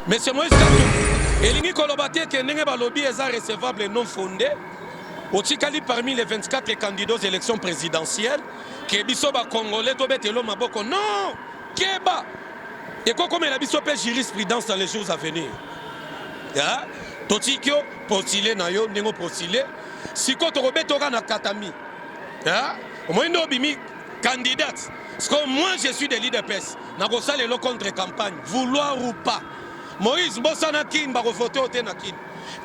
Monsieur Moïse Katumbi, elingi kolobate ke ndenge balobi eza recevable et non fondé. Otikali parmi les 24 candidats aux élections présidentielles, que biso ba Congolais to betelo maboko non, keba. Et comme la biso pe jurisprudence dans les jours à venir. Ya, totikyo postulé na yo ndenge postulé, siko to robetora na katami. Ya, moindo bimi candidate. Parce que moi je suis de l'IDPS, na kosala le contre campagne, vouloir ou pas. Moïse Bosana kin ba voter ote na kin.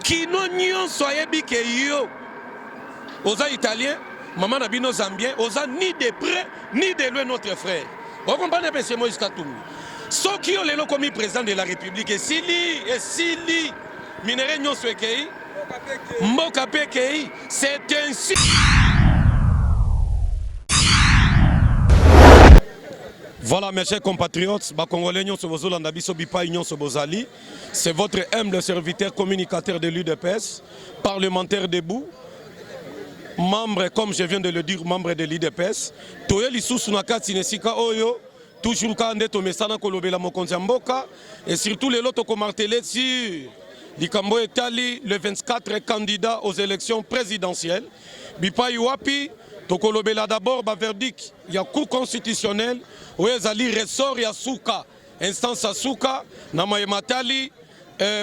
Kino nyon soyebi ke yo. Oza italien, maman nabino zambien, oza ni de près ni de loin notre frère. Vous comprenez M. Moïse Katumbi. Ceux qui ont les commis président de la République, et Sili, minéré nyon swekei, Mboka Pekei, c'est ainsi. Voilà mes chers compatriotes, c'est votre humble serviteur communicateur de l'UDPS, parlementaire debout, membre, comme je viens de le dire, membre de l'UDPS. Toujours et surtout les lots martelé sur Likambo Etali, le 24 candidat aux élections présidentielles. Bipa Iwapi, Tokolobela d'abord, verdict, il y a cour constitutionnel, où il y a ressort, il y a souka, instance à souka, Namayematali,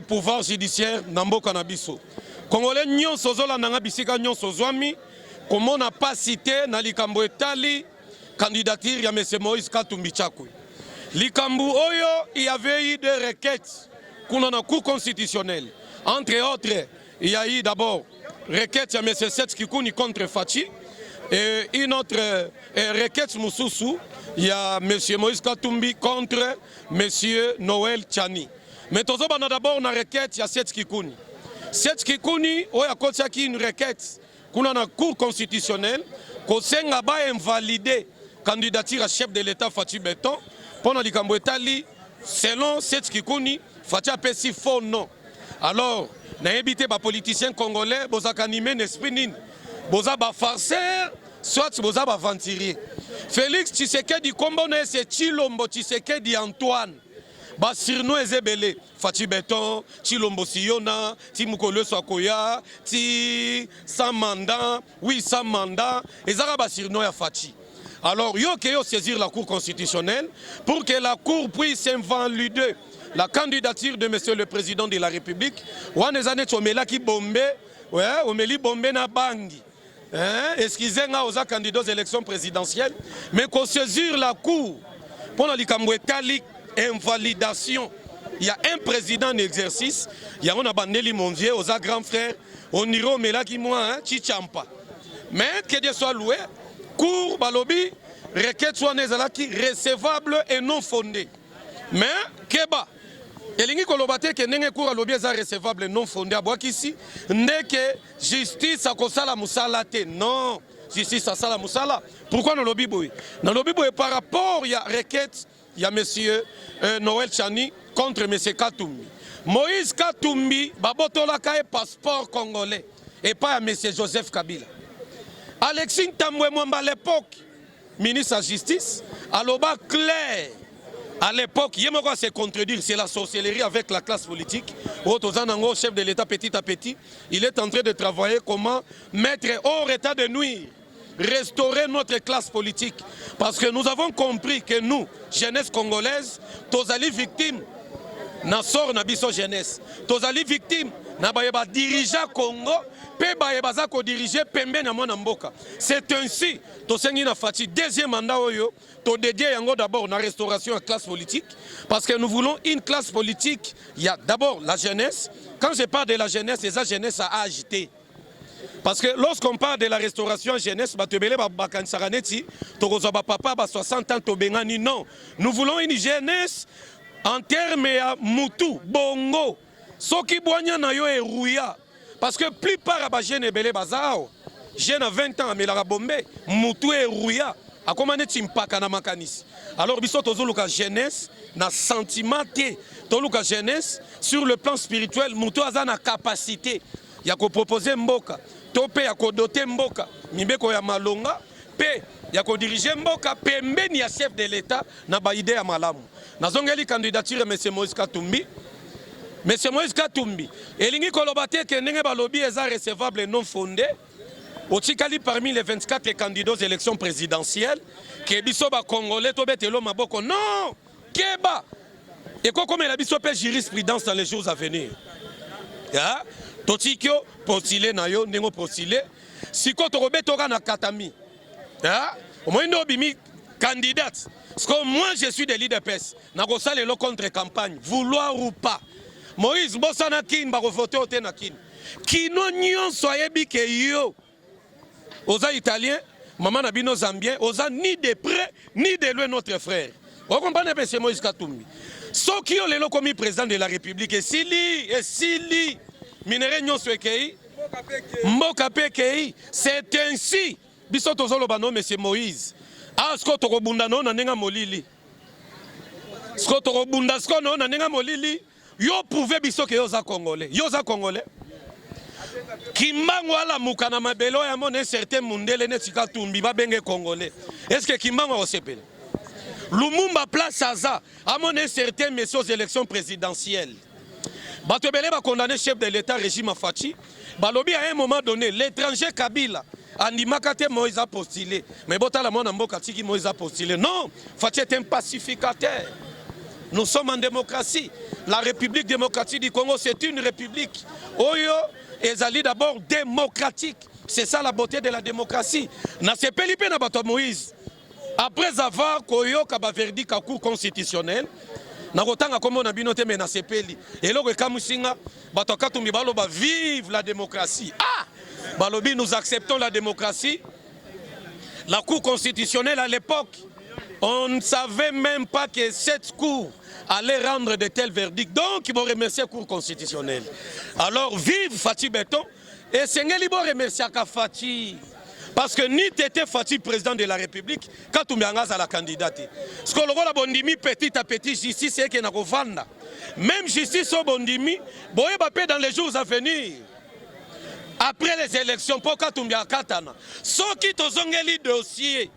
pouvoir judiciaire, Nambo Kanabiso. Congolais, nyon sozola nanga bisika nyon sozwami, comme on n'a pas cité, na Likambo Etali, candidature, il y a M. Moïse Katumbi Tchakouy. Likambo Oyo, il y avait eu des requêtes, qu'on a cour constitutionnelle. Entre autres, il y a eu d'abord requête, il y a M. Seth Kikouni contre Fachi. Et une autre requête Moussoussou, il y a M. Moïse Katumbi contre M. Noël Tchani. Mais tout d'abord, une requête, il y a Seth Kikouni. Seth Kikouni, il y a une requête qu'on a dans la Cour constitutionnelle, qu'on a invalidé la candidature à chef de l'État Fachi Beton, pendant les Cambouetali, selon Seth Kikouni, Fachi a fait faux non. Alors, on a évité les politiciens congolais, ils ont animé l'esprit nini. Boza ba farceur, soit boza ba venturier. Félix Tshisekedi Kombone c'est Chilombo Tshisekedi Antoine. Ba surnom ezebele, Fachi Beton, Chilombo Siyona, Ti Mukolo Swakoya, Ti Samanda, oui Samanda, ezara ba surnom ya Fachi. Alors yo ke yo saisir la Cour constitutionnelle pour que la Cour puisse invalider la candidature de monsieur le président de la République. Wana ezane tomela ki bombe, ouais, omeli bombe na bangi. Excusez-moi aux candidats aux élections présidentielles, mais qu'on saisir la Cour pour la invalidation. Il y a un président en exercice, il y a un Bandeli Mondier, aux grands frères, on ira au Melaki moi, Chichampa. Mais que Dieu soit loué, Cour, Balobi, requête soit nezalaki recevable et non fondée. Mais, Keba. Elingi kolobate ke nenge cour alobi eza recevable non fondé à Boakisi ndeke justice akosala musala te non justice asala musala pourquoi no lobi boy na lobi boy par rapport il y a requête il y a monsieur Noël Tchani contre monsieur Katumbi Moïse Katumbi babotola ka passeport congolais et pas à monsieur Joseph Kabila Alexis Tambwe Mwamba à l'époque ministre de la justice aloba clair. À l'époque, il y a se contredire, c'est la sorcellerie avec la classe politique. Otozanango, chef de l'État petit à petit, il est en train de travailler comment mettre hors état de nuire, restaurer notre classe politique. Parce que nous avons compris que nous, jeunesse congolaise, tozali victime, na sort na biso jeunesse, tozali victime, na bayeba dirigeant Congo, pe bayeba za ko diriger pembe na mona mboka. C'est ainsi, tosengi na Fachi deuxième mandat oyo, to dédié yango d'abord na restauration de la classe politique, parce que nous voulons une classe politique. Il y a d'abord la jeunesse. Quand je parle de la jeunesse, c'est la jeunesse à agiter. Parce que lorsqu'on parle de la restauration jeunesse, papa 60 ans, non. Nous voulons une jeunesse en termes de Moutou, Bongo, Soki Boigna na yo et Rouya. Parce que plupart de jeunes ebele bazao, jeunes à 20 ans, mais la bombe, Moutou et Rouya. A comment est-ce na makanis? Alors biso tozoluka jeunesse na sentiment te, tozoluka jeunesse sur le plan spirituel, Moutou aza na capacité ya ko proposer mboka, topé ya ko doter mboka, mibeko ya malonga, pe ya ko diriger mboka pembeni ya chef de l'État na ba idée ya malamu. Nazongeli candidature M. Moïse Katumbi. Monsieur Moïse Katumbi, elingi kolobate ke ndenge balobi eza recevable non fondé. Otikali parmi les 24 candidats aux élections présidentielles, que biso ba Congolais to betelo maboko non, keba. Et comme la biso pe jurisprudence dans les jours à venir. Ya, totikyo postulé na yo ndenge postulé, siko to robeto na katami. Ya, au moins no bimi candidate. Parce que moi je suis de l'IDPS, na ko sale lo contre campagne, vouloir ou pas. Moïse Bosana kin ba voter au tenakin. Kino nyon soyebi ke yo. Oza italien, maman Nabino zambien, oza ni de près ni de loin notre frère. Vous comprenez M. Moïse Katumbi. Ceux qui ont le commis président de la République, et Sili, Minere Nyon Swekei, Mboka Pekei, c'est ainsi. Bissoto Zolobano, M. Moïse. Ah, Skotoro Bundano, Nanenga Molili. Skotoro Bundaskono, Nanenga Molili. Yo pouvez biso que yoza Congolais. Yoza Congolais. Kimbango ala mukana mabelo ya mon certain mundele ne tika tumbi ba benge Congolais. Est-ce que Kimbango o sepele? Lumumba place aza à mon certain messieurs aux élections présidentielles. Batobele ba condamné chef de l'État régime Fachi. Balobi à un moment donné l'étranger Kabila Andimakate Moïse a postulé. Mais botala mona mboka tiki Moïse a postulé. Non, Fachi est un pacificateur. Nous sommes en démocratie. La République démocratique du Congo, c'est une république. Oyo, ezali d'abord démocratique. C'est ça la beauté de la démocratie. Na sepeli pe na bato Moïse. Après avoir koyo kaba verdict à cour constitutionnel, na kotanga komo na binote me na sepeli. Et là kamusinga bato katumbi baloba vive la démocratie. Ah! Balobi nous acceptons la démocratie. La cour constitutionnelle à l'époque, on ne savait même pas que cette cour allait rendre de tels verdicts. Donc, ils vont remercier la Cour constitutionnelle. Alors, vive Fachi Beton. Et Sengeli vont remercier Fachi. Parce que ni t'étais Fachi président de la République, quand tu m'as à la candidate. Ce que le bondimi petit à petit, justice, c'est qu'il y a un même justice au bondimi, boye bapé dans les jours à venir. Après les élections, pour quand tu m'as katana. Ceux qui t'ont zongeli dossier,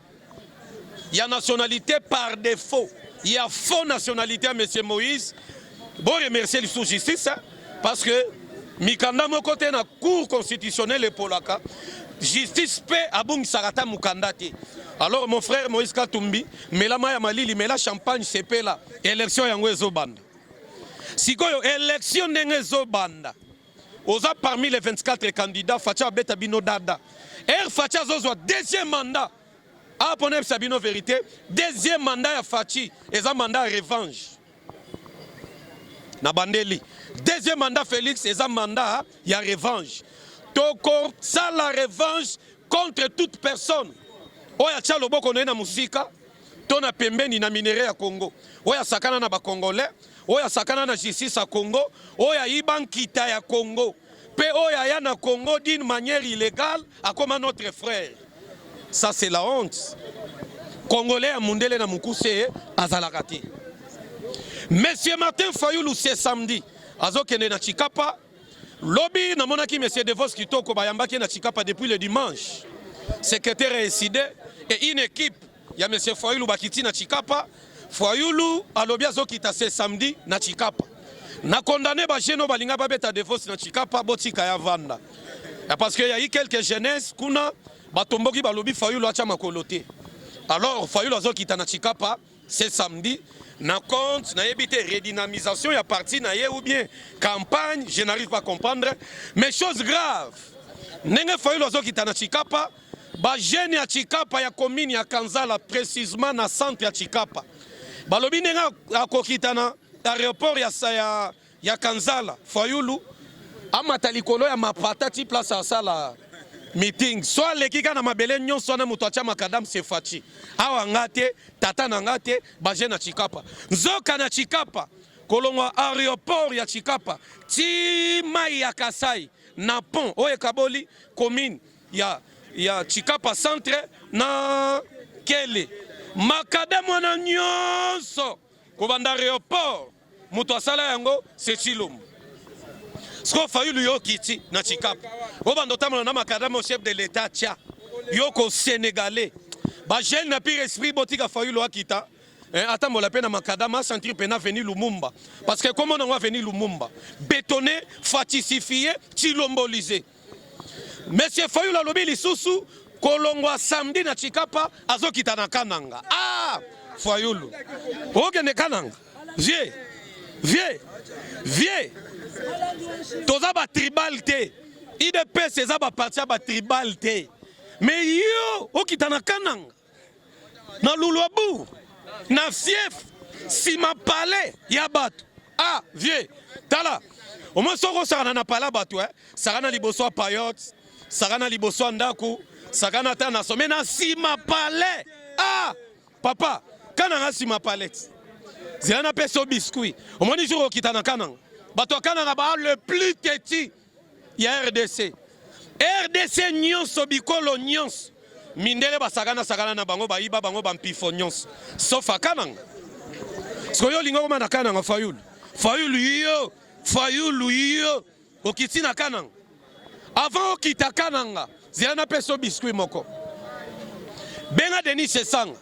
il y a nationalité par défaut. Il y a faux nationalité à M. Moïse. Bon, remercier le sous-justice, hein, parce que Mikanda mon côté na cour constitutionnelle et Polaka, justice paix à Bung Sarata Mukandate. Alors mon frère Moïse Katumbi, mais la Maya Malili, mais la champagne c'est là. Élection yango banda. Si quoi élection n'engezo banda. Oza parmi les 24 candidats, Facha Beta Bino Dada. Facha Zozo deuxième mandat. Ah, pour Sabino vérité, deuxième mandat à Fachi, et un mandat à revanche. Nabandeli. Deuxième mandat Félix, et un mandat à revanche. Toko, ça la revanche contre toute personne. Oya tchalo boko na musika, tona pembeni na minéré à Congo. Oya sakana na ba Congolais, oya sakana na justice à Congo, oya iban kita ya Congo. Pe oya ya na Congo d'une manière illégale, à comme notre frère. Ça c'est la honte. Congolais à Mundele na Mukuse azalakati. Monsieur Martin Fayoulou c'est samedi. Azokene na Chikapa. Lobby na monaki monsieur Devos Kitoko bayambaki na Chikapa depuis le dimanche. Secrétaire résidé et une équipe. Il y a monsieur Fayoulou bakiti na Chikapa. Fayoulou a lobby azokita c'est samedi na Chikapa. Na condamné ba jeno balinga babeta Devos na Chikapa botika ya vanda. Parce qu'il y a eu quelques jeunesses kuna batomboki balobi Fayoulou acha makoloté. Alors Fayoulou azokita na Chikapa c'est samedi. Na compte, na évité redynamisation, il y a parti na ou bien campagne, je n'arrive pas à comprendre. Mais chose grave, Nenge Fayoulou azokita na Chikapa, ba jeune ya Chikapa ya commune ya Kanzala précisément na centre ya Chikapa. Balobi nenga akokita na aéroport ya Kanzala, Fayoulou amata likolo ya mapata ti place à sala meeting. Soit l'équipe na mabele nyon soit na muto acha makadam se Fachi. Awa ngate tata na ngate baje na Chikapa. Nzoka na Chikapa kolongwa aéroport ya Chikapa. Ti mai ya Kasai na pont oye kaboli commune ya Chikapa centre na Kele. Makadam wana nyonso kobanda aéroport muto asala yango se Chilombo. Ce qu'on fait yo kiti na Chikapa. Obando tamona na makadamo chef de l'État tia. Yoko sénégalais. Ba jeune na pire esprit botika Fayoulou akita. Attends, mon lapin à Makadama, sentir pena venir Lumumba. Parce que comment on va venir Lumumba? Bétonné, faticifié, tilombolisé. Monsieur Fayulu Alobi Lisusu, Kolongwa samedi na Chikapa, Azo Kitana Kananga. Ah, Fayulu. Ok, ne Kananga. Vieux. Toza ba tribalité. IDP, c'est ça ba parti ba tribalité. Mais yo, Okitana Kananga. Na Luluabu. Na fief, si ma palais, yabat. Ah, vieux, tala. Au moins, soko sarana na pala batu, sarana liboso payot, sarana liboso ndaku, sarana ta na somena si ma palais. Ah, papa, kananga si ma palais. Zilana peso biscuit. Au moins, jour qui t'a na kananga. Bato kananga ba le plus petit, il y a RDC. RDC nyonso bikolo nyonso. Mindele basagana na bango ba iba bango bampifo nyonso sauf akananga soyo lingo mana kananga Fayulu yo okiti na kananga avant okita kananga zilana peso biscuit moko benga Denis Sesanga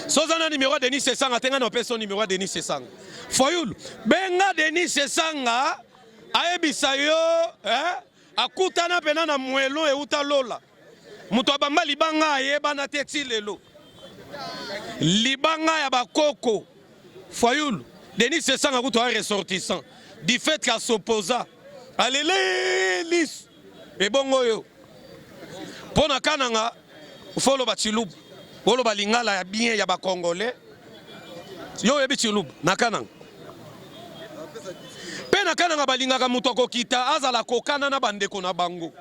sozana numéro Denis Sesanga tenga na peso numéro Denis Sesanga Fayulu benga Denis Sesanga ayebisa yo akutana pena na mwelo euta lola. Mutu abamba libanga ayeba te ti lelo. Libanga ya bakoko. Fayulu. Denis Sesanga kutu a ressortissant. Du fait qu'à s'opposa. Alele lis. E bongo yo. Pona kananga. Ufolo ba chilub. Olo ba lingala ya bien ya ba congolais. Yo yebi chilub. Na kananga. Pe na kananga balingaka mutu akokita. Azala kokana na bandeko na bango.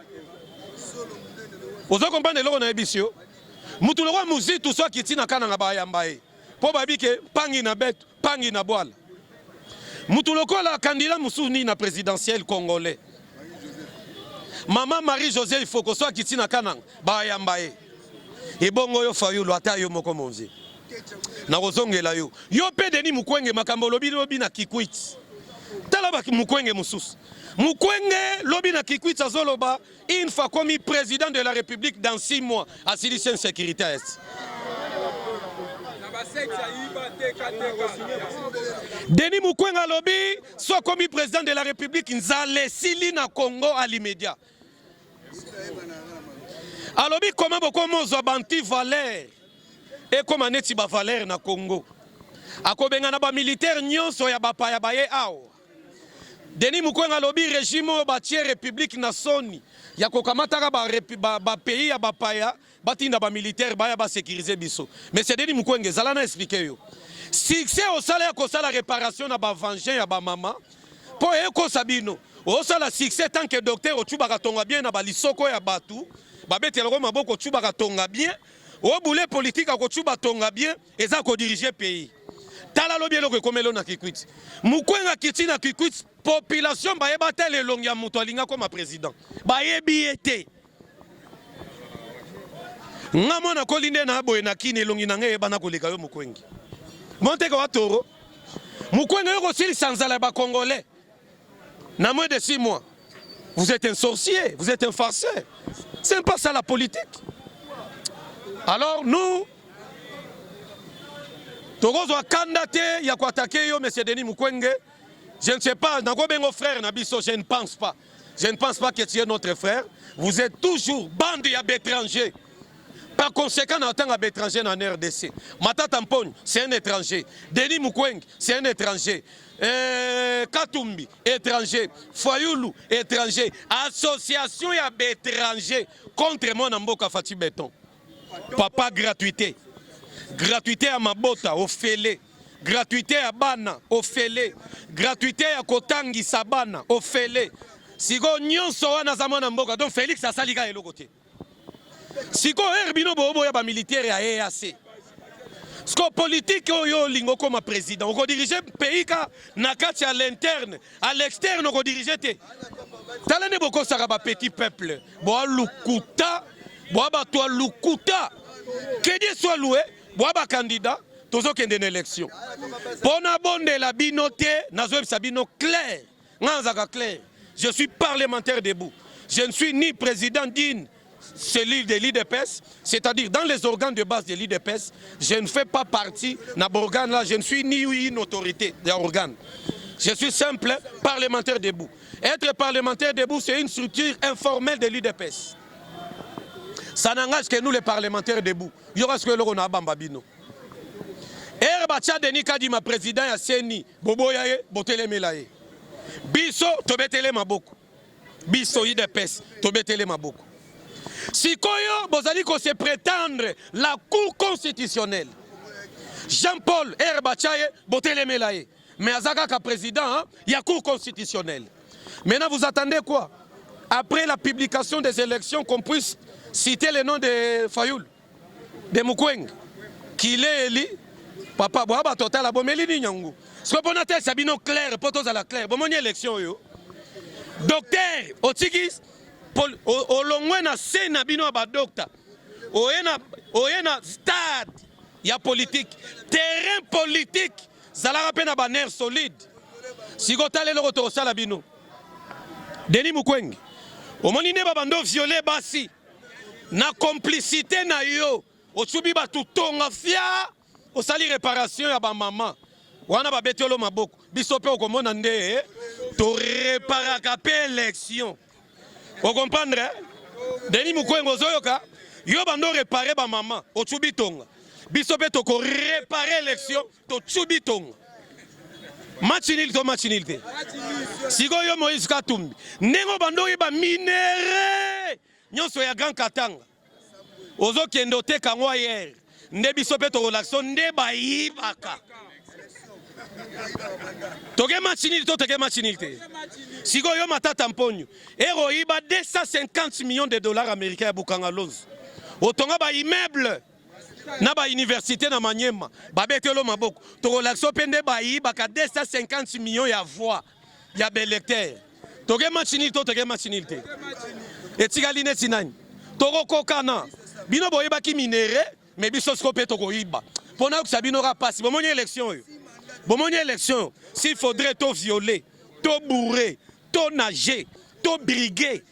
Vous comprenez le qu'on aébissio. Mutu le roi muzi tout soit qui tina kananga ba yambaye. Po babi ke pangi na bet, pangi na boile. Mutu le la candidat musuni na présidentiel congolais. Maman Marie-Josée il faut que soit qui tina kananga ba yambaye. Et bongo yo Fayulu ata yo moko monzi. Na kozongela yo. Yo pe Denis Mukwege makambo lobi na Kikwit. Tala ba Mukwege mususu. Mukwege lobi na Kikwit azoloba une fois commis président de la République dans 6 mois à Silicien Sécurité Est. Denis Mukwege lobi soit commis président de la République nzale sili na Congo à l'immédiat. Alobi comment beaucoup mozo banti valeur et comment neti ba valeur na Congo. Akobenga na ba militaire nyonso ya bapaya baye awo. Denis Mukwege alobi régime batie république na soni ya kokamataka ba pays ya bapaya batinda ba militaire baya ba sécuriser biso. Mais c'est Denis Mukwege zala na expliquer yo. Succès au salaire ko sala réparation na ba venger ya ba mama po eko sabino. O sala succès tant que docteur otuba katonga bien na ba lisoko ya batu. Ba betela ko maboko otuba katonga bien. O boule politique akotuba tonga bien eza ko diriger pays. Tala lobi eloko komelo na Kikwit. Mukwege kiti na Kikwit population ba yeba tele longi ya mutu alinga comme président. Ba yebi ete. Ngamo na kolinde na boye na kine longi na ngeba na koleka yo Mukwege. Monte ko watoro. Mukwege yo kosili sanzala ba congolais. Na moins de 6 mois. Vous êtes un sorcier, vous êtes un farceur. C'est pas ça la politique. Alors nous Togo doit candidater, il y a quoi attaquer yo, monsieur Denis Mukwege. Je ne sais pas, frère Nabiso, je ne pense pas. Je ne pense pas que tu es notre frère. Vous êtes toujours bande d'étrangers. Par conséquent, en tant qu'étranger dans RDC. Mata Tampone, c'est un étranger. Denis Mukwege, c'est un étranger. Katumbi, étranger. Fayulu, étranger. Association et étranger contre moi Namboka Fati Béton. Papa, gratuité. Gratuité à Mabota, au Félé. Gratuité à Bana, au Félé. Gratuité à Kotangi Sabana, au Félé. Sigo nyonso wana zamana mboka. Donc Félix a saliga et côté. Sigo Herbino Bobo ya militaire à EAC. Sigo politique yo lingo comme président. On dirige pays ka nakati à l'interne, à l'externe on dirige te. Talane boko saraba petit peuple. Boa lukuta, boa batwa lukuta. Que Dieu soit loué. Boaba candidat, toujours qu'il y a une élection. Pour n'abonder la binote, nazoeb sabino clair. Clair. Je suis parlementaire debout. Je ne suis ni président d'une cellule de l'IDPS, c'est-à-dire dans les organes de base de l'IDPS, je ne fais pas partie de l'organe là, je ne suis ni une autorité des organes. Je suis simple parlementaire debout. Être parlementaire debout, c'est une structure informelle de l'IDPS. Ça n'engage que nous les parlementaires debout. Il y aura ce que l'on a bambabino. Herbacha Denis Kadima, président ya Seni, Bobo Yaye, Botele Melaye. Biso, Tobetele Maboko. Biso IDPS, Tobetele Maboko. Si Koyo, Bozali ko se prétendre la Cour constitutionnelle. Jean-Paul Herbachaye, Botele Melaye. Mais Azaka ka président, il y a Cour constitutionnelle. Maintenant, vous attendez quoi? Après la publication des élections, qu'on puisse citer le nom de Fayoul, de Mukwege, qu'il est élu. Papa, boaba total, abomeli ni nyangu. Ce qu'on a fait, c'est clair, potos à la claire. Bon, mon élection, yo. Docteur, Otigis, au longwe na sena bino ba docteur. Oyena stade, il y a politique, terrain politique, ça la rappelle na banner solide. Si vous allez le retour au Salabino, Denis Mukwege, au moni ne bando violé basi, na complicité na yo, au tsubi ba tutonga fia. Au sali réparation ya ba maman wana ba betelo maboko biso pe okomona nde to réparer ka élection o comprendre Denis Mukwege ozoyoka yo bando réparer ba maman o tsubitonga biso pe to ko réparer élection to tsubitonga match nil te siko yo Moïse Katumbi nengo bando ba minere nyonso ya Grand Katanga ozo kendo te kangwa hier Nebiso pe to relaxon nde ba yibaka. Toge machinil to toge machinil te. Sigo yo matata mponyo. Ero iba 250 millions de dollars américains à Bukangalose. Otonga ba immeuble na ba université na Manyema. Ba betelo maboko. To relaxon pe nde ba yibaka 250 millions ya voix. Ya belecteur. Toge machinil to toge machinil te. Etigaline sinani. Toro kokana. Bino boyeba ki minere. Mais biso skopé to koiba. Pona que Sabino aura passé. Bon mon élection. Bon mon élection. S'il faudrait to violer, to bourrer, to nager, to briguer,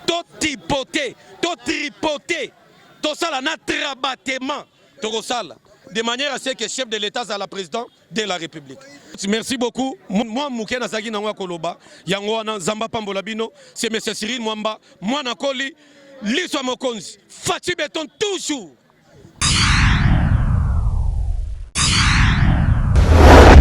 to tripoter, to tripoter, to sala na trabattement, to sala. De manière à ce que le chef de l'État soit la président de la République. Merci beaucoup. Moi, Mouké Nazagi Nangwa Koloba, Yangwana Zamba Pambolabino, c'est M. Cyril Mwamba, moi Nakoli. L'histoire Mokonzi, Fatih Béton toujours.